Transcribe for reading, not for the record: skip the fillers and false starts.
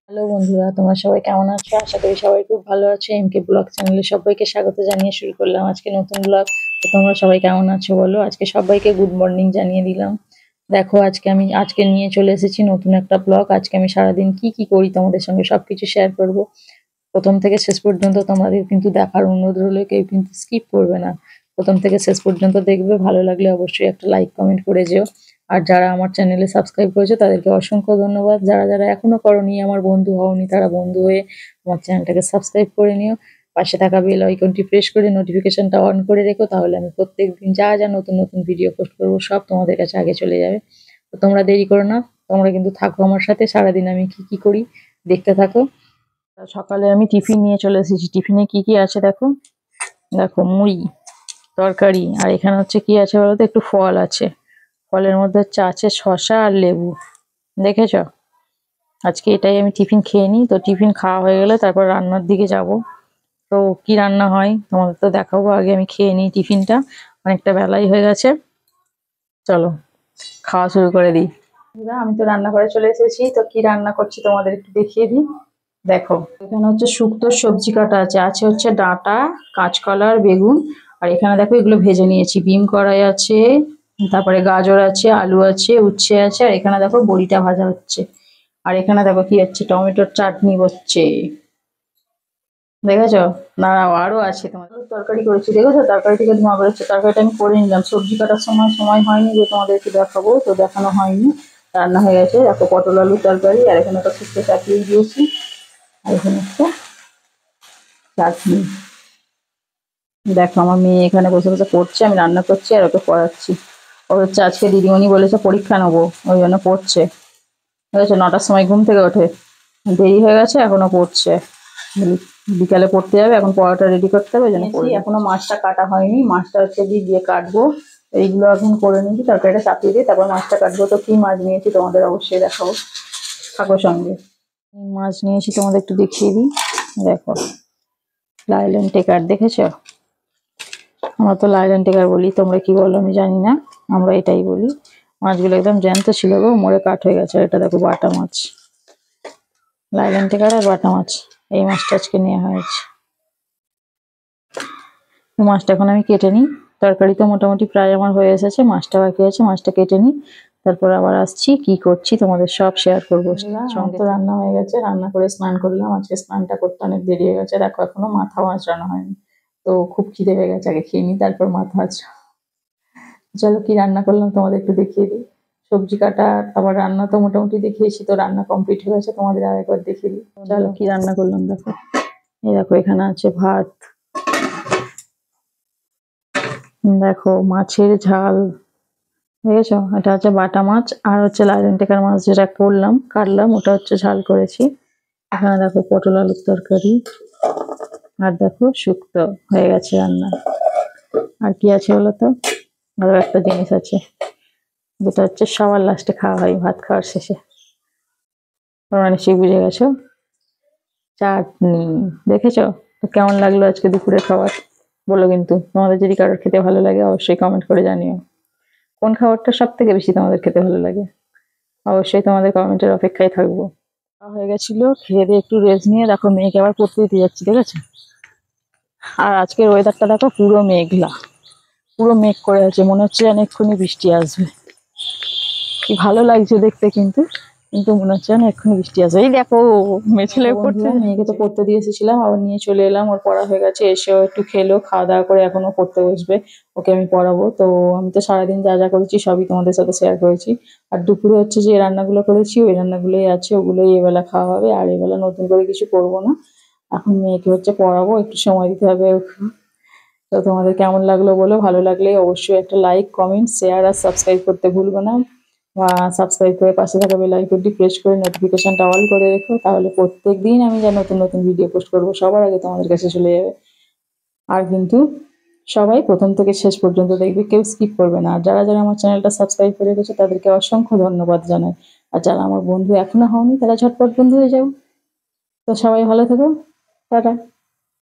Hello বন্ধুরা, তোমরা সবাই কেমন আছো? আশা করি সবাই খুব ভালো আছো। এমকে ব্লগ চ্যানেলে সবাইকে স্বাগত জানিয়ে শুরু করলাম আজকে নতুন ব্লগ। তো তোমরা সবাই কেমন আছো বলো? আজকে সবাইকে গুড মর্নিং জানিয়ে দিলাম। দেখো আজকে নিয়ে চলে এসেছি নতুন একটা ব্লগ। আজকে আমি সারাদিন কি কি করি তোমাদের সঙ্গে সবকিছু শেয়ার করব। প্রথম থেকে শেষ পর্যন্ত তোমাদের কিন্তু দেখার অনুরোধ রইলো, কেউ কিন্তু স্কিপ করবে না। প্রথম থেকে শেষ পর্যন্ত দেখবে, ভালো লাগলে অবশ্যই একটা লাইক কমেন্ট করে যেও। আর যারা আমার চ্যানেলে সাবস্ক্রাইব করেছো তাদেরকে অসংখ্য ধন্যবাদ। যারা যারা এখনো করনি, আমার বন্ধু হওনি, তারা বন্ধু হয়ে আমার চ্যানেলটাকে সাবস্ক্রাইব করে নিও। পাশে থাকা বেল আইকনটি প্রেস করে নোটিফিকেশনটা অন করে রেখো, তাহলে আমি প্রত্যেকদিন যা যা নতুন নতুন ভিডিও পোস্ট করবো সব তোমাদের কাছে আগে চলে যাবে। তো তোমরা দেরি করো না, তোমরা কিন্তু থাকো আমার সাথে, সারাদিন আমি কি কি করি দেখতে থাকো। সকালে আমি টিফিন নিয়ে চলে এসেছি। টিফিনে কি কি আছে দেখো। দেখো, মুড়ি, তরকারি, আর এখানে হচ্ছে কি আছে বলতো, একটু ফল আছে। ফলের মধ্যে হচ্ছে আছে শসা আর লেবু। দেখেছ? আজকে এটাই আমি টিফিন খেয়ে নিই। তো টিফিন খাওয়া হয়ে গেলে তারপর রান্নার দিকে যাব। তো কি রান্না হয় তোমাদের তো দেখাবো, আগে আমি খেয়ে নিই টিফিনটা। অনেকটা বেলাই হয়ে গেছে, চলো খাওয়া শুরু করে দিই। আমি তো রান্নাঘরে চলে এসেছি। তো কি রান্না করছি তোমাদের একটু দেখিয়ে দিই। দেখো, এখানে হচ্ছে শুক্তোর সবজি কাটা আছে। আছে হচ্ছে ডাঁটা, কাঁচকলা আর বেগুন। আর এখানে দেখো এগুলো ভেজে নিয়েছি। বিম কড়াই আছে, তারপরে গাজর আছে, আলু আছে, উচ্ছে আছে, আর এখানে দেখো বড়িটা ভাজা হচ্ছে। আর এখানে দেখো কি হচ্ছে, টমেটোর চাটনি হচ্ছে। দেখেছো? দাঁড়াও, আরো আছে। তোমার তরকারি করেছি, দেখেছো? তরকারি থেকে ধোঁয়া বেরোচ্ছে। তরকারিটা আমি করে নিলাম। সবজি কাটার সময় হয়নি যে তোমাদেরকে দেখাবো, তো দেখানো হয়নি। রান্না হয়ে গেছে। দেখো, পটল আলুর তরকারি, আর এখানে একটা শুক্তো চাপিয়ে দিয়েছি। আর এখানে একটা চাটনি। দেখো, আমার মেয়ে এখানে বসে বসে পড়ছে, আমি রান্না করছি আর ওকে পড়াচ্ছি। ও হচ্ছে আজকে দিদিমণি বলেছে পরীক্ষা নেবো, ওই জন্য পড়ছে। ঠিক আছে, 9টার সময় ঘুম থেকে ওঠে। দেরি হয়ে গেছে, এখনো পড়ছে। বিকালে পড়তে যাবে, এখন পড়াটা রেডি করতে হবে, ওই জন্য পড়ছি। এখনো মাছটা কাটা হয়নি। মাছটা হচ্ছে দিয়ে কাটবো। এইগুলো এখন করে নিয়েছি, তরকারিটা চাপিয়ে দিয়ে তারপর মাছটা কাটবো। তো কি মাছ নিয়েছি তোমাদের অবশ্যই দেখাবো, থাকো সঙ্গে। মাছ নিয়েছি তোমাদের একটু দেখিয়ে দিই। দেখো, লাইলন টেকার, দেখেছো? আমরা তো লাইলন টেকার বলি, তোমরা কি বলো আমি জানি না, আমরা এটাই বলি। মাছগুলো একদম জ্যান্ত ছিল গো, মরে কাঠ হয়ে গেছে। এটা দেখো বাটা মাছ, লাইলন টেকার আর বাটা মাছ। এই মাছটা আজকে নেওয়া হয়েছে। মাছটা এখন আমি কেটে নিই। তরকারি তো মোটামুটি প্রায় আমার হয়ে এসেছে, মাছটা বাকি আছে। মাছটা কেটে নিই, তারপর আবার আসছি, কি করছি তোমাদের সব শেয়ার করবো সঙ্গে। তো রান্না হয়ে গেছে, রান্না করে স্নান করলাম। আজকে স্নানটা করতে অনেক দেরি হয়ে গেছে। দেখো, এখনো মাথা আঁচড়ানো হয়নি। তো খুব খিদে হয়ে গেছে, আগে খেয়ে নিই তারপর মাথা আঁচড়া। চলো, কি রান্না করলাম তোমাদের একটু দেখিয়ে দিই। সবজি কাটা, আবার রান্না তো মোটামুটি দেখিয়েছি। তো রান্না কমপ্লিট হয়ে গেছে, তোমাদের আরেকবার দেখিয়ে দিই। চলো, কি রান্না করলাম দেখো। এই দেখো, এখানে আছে ভাত, দেখো মাছের ঝাল, দেখেছো? এটা হচ্ছে বাটা মাছ, আর হচ্ছে লাইলন টেকার মাছ যেটা কাটলাম, ওটা হচ্ছে ঝাল করেছি। এখানে দেখো পটল আলুর তরকারি, আর দেখো শুক্তো হয়ে গেছে রান্না। আর কি আছে বলতো, আরো একটা জিনিস আছে, যেটা হচ্ছে সবার লাস্টে খাওয়া হয় ভাত খাওয়ার শেষে। তোমরা নিশ্চয়ই বুঝে গেছো, চাটনি। দেখেছো? তো কেমন লাগলো আজকে দুপুরে খাবার বলো কিন্তু। তোমাদের যদি কারোর খেতে ভালো লাগে অবশ্যই কমেন্ট করে জানিও। কোন খাবারটা সব থেকে বেশি তোমাদের খেতে ভালো লাগে, অবশ্যই তোমাদের কমেন্টের অপেক্ষায় থাকবো। হয়ে গেছিল, খেয়ে দিয়ে একটু রেস্ট নিয়ে দেখো মেয়েকে আবার পড়তে দিতে যাচ্ছি, ঠিক আছে? আর আজকের ওয়েদারটা দেখো, পুরো মেঘলা, পুরো মেঘ করে আছে, মনে হচ্ছে যেন এক্ষুনি বৃষ্টি আসবে। কি ভালো লাগছে দেখতে, কিন্তু কিন্তু মনে হচ্ছে যেন এক্ষুনি বৃষ্টি আসবে। এই দেখো, মেয়ে ছেলে পড়তে, মেয়েকে তো পড়তে দিয়ে এসেছিলাম, আবার নিয়ে চলে এলাম। ওর পড়া হয়ে গেছে, এসেও একটু খেলো, খাওয়া দাওয়া করে এখনো পড়তে বসবে। ওকে আমি পড়াবো। তো আমি তো সারাদিন যা যা করেছি সবই তোমাদের সাথে শেয়ার করেছি। আর দুপুরে হচ্ছে যে রান্নাগুলো করেছি, ওই রান্নাগুলোই আছে, ওগুলোই এবেলা খাওয়া হবে। আর এবেলা নতুন করে কিছু করবো না। এখন মেয়েকে হচ্ছে পড়াবো, একটু সময় দিতে হবে ওকে। তো তোমাদের কেমন লাগলো বলো, ভালো লাগলে অবশ্যই একটা লাইক, কমেন্ট, শেয়ার আর সাবস্ক্রাইব করতে ভুলবে না। বা সাবস্ক্রাইব করে পাশে থাকা বেল আইকনটি প্রেস করে নোটিফিকেশনটা অল করে রেখো, তাহলে প্রত্যেক দিন আমি যা নতুন নতুন ভিডিও পোস্ট করবো সবার আগে তোমাদের কাছে চলে যাবে। আর কিন্তু সবাই প্রথম থেকে শেষ পর্যন্ত দেখবে, কেউ স্কিপ করবে না। আর যারা যারা আমার চ্যানেলটা সাবস্ক্রাইব করে রেখেছে তাদেরকে অসংখ্য ধন্যবাদ জানাই। আর যারা আমার বন্ধু এখনো হওনি, তারা ঝটপট বন্ধু হয়ে যাও। তো সবাই ভালো থেকো, টাটা।